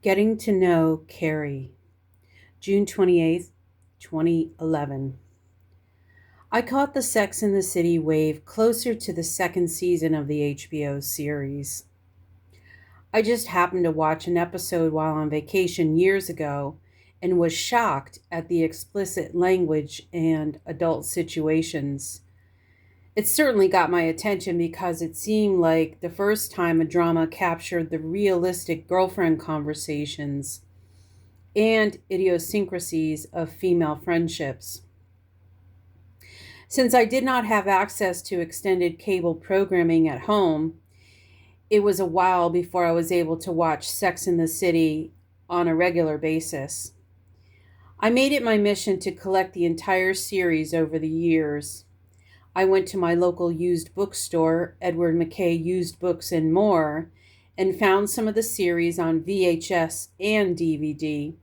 Getting to Know Carrie, June 28th, 2011. I caught the Sex and the City wave closer to the second season of the HBO series. I just happened to watch an episode while on vacation years ago and was shocked at the explicit language and adult situations. It certainly got my attention because it seemed like the first time a drama captured the realistic girlfriend conversations and idiosyncrasies of female friendships. Since I did not have access to extended cable programming at home, it was a while before I was able to watch Sex and the City on a regular basis. I made it my mission to collect the entire series over the years. I went to my local used bookstore, Edward McKay Used Books and More, and found some of the series on VHS and DVD.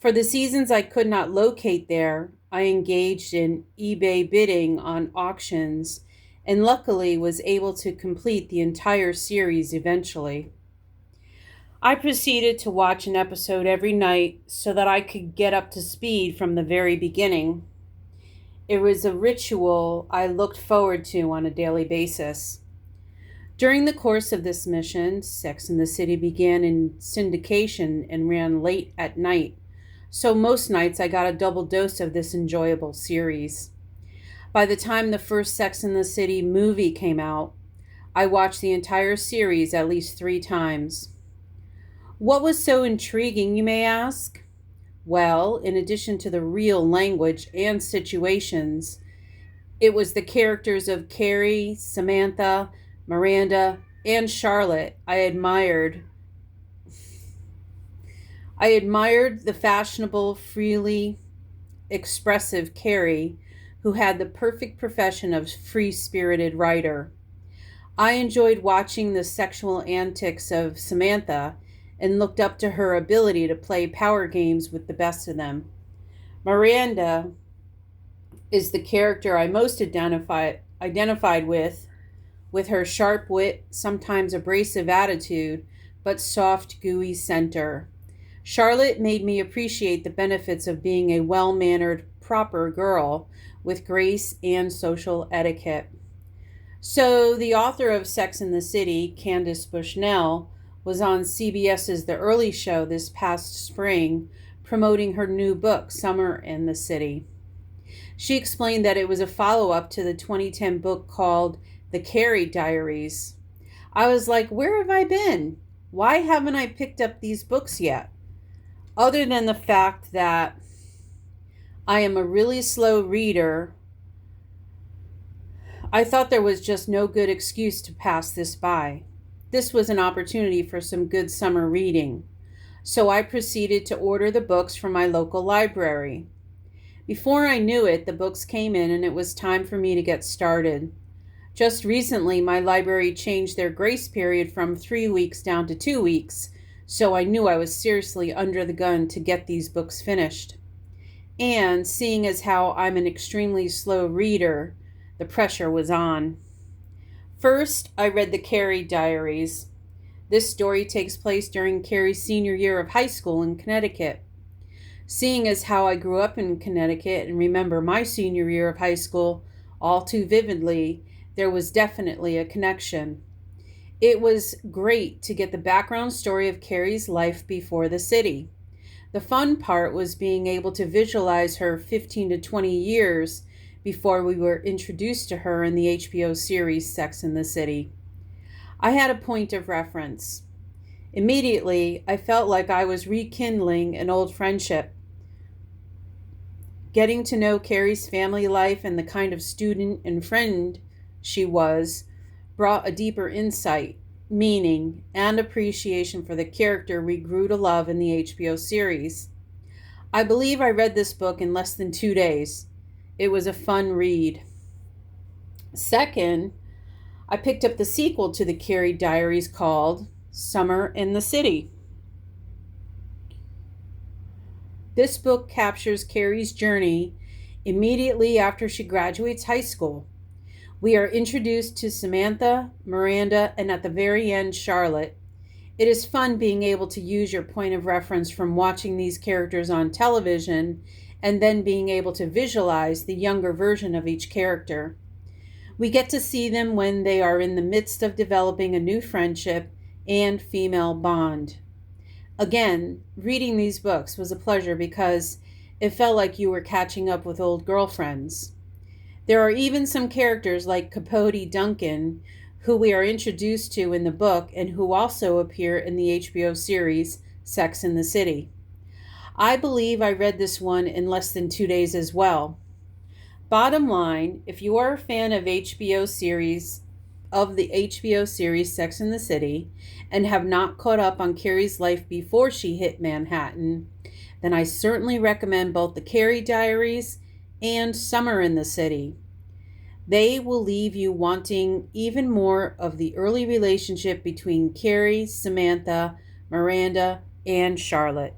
For the seasons I could not locate there, I engaged in eBay bidding on auctions and luckily was able to complete the entire series eventually. I proceeded to watch an episode every night so that I could get up to speed from the very beginning. It was a ritual I looked forward to on a daily basis. During the course of this mission, Sex and the City began in syndication and ran late at night, so most nights I got a double dose of this enjoyable series. By the time the first Sex and the City movie came out, I watched the entire series at least 3 times. What was so intriguing, you may ask? Well, in addition to the real language and situations, it was the characters of Carrie, Samantha, Miranda, and Charlotte I admired. I admired the fashionable, freely expressive Carrie, who had the perfect profession of free-spirited writer. I enjoyed watching the sexual antics of Samantha and looked up to her ability to play power games with the best of them. Miranda is the character I most identified with her sharp wit, sometimes abrasive attitude, but soft, gooey center. Charlotte made me appreciate the benefits of being a well-mannered, proper girl with grace and social etiquette. So, the author of Sex and the City, Candace Bushnell, was on CBS's The Early Show this past spring, promoting her new book, Summer in the City. She explained that it was a follow-up to the 2010 book called The Carrie Diaries. I was like, where have I been? Why haven't I picked up these books yet? Other than the fact that I am a really slow reader, I thought there was just no good excuse to pass this by. This was an opportunity for some good summer reading, so I proceeded to order the books from my local library. Before I knew it, the books came in and it was time for me to get started. Just recently, my library changed their grace period from 3 weeks down to 2 weeks, so I knew I was seriously under the gun to get these books finished. And seeing as how I'm an extremely slow reader, the pressure was on. First, I read the Carrie Diaries. This story takes place during Carrie's senior year of high school in Connecticut. Seeing as how I grew up in Connecticut and remember my senior year of high school all too vividly, there was definitely a connection. It was great to get the background story of Carrie's life before the city. The fun part was being able to visualize her 15 to 20 years before we were introduced to her in the HBO series Sex and the City. I had a point of reference. Immediately, I felt like I was rekindling an old friendship. Getting to know Carrie's family life and the kind of student and friend she was brought a deeper insight, meaning, and appreciation for the character we grew to love in the HBO series. I believe I read this book in less than 2 days. It was a fun read. Second, I picked up the sequel to the Carrie Diaries called Summer in the City. This book captures Carrie's journey immediately after she graduates high school. We are introduced to Samantha, Miranda, and at the very end, Charlotte, It is fun being able to use your point of reference from watching these characters on television and then being able to visualize the younger version of each character. We get to see them when they are in the midst of developing a new friendship and female bond. Again, reading these books was a pleasure because it felt like you were catching up with old girlfriends. There are even some characters like Capote Duncan, who we are introduced to in the book and who also appear in the HBO series Sex and the City. I believe I read this one in less than 2 days as well. Bottom line, if you are a fan of the HBO series Sex and the City and have not caught up on Carrie's life before she hit Manhattan, then I certainly recommend both the Carrie Diaries and Summer in the City. They will leave you wanting even more of the early relationship between Carrie, Samantha, Miranda, and Charlotte.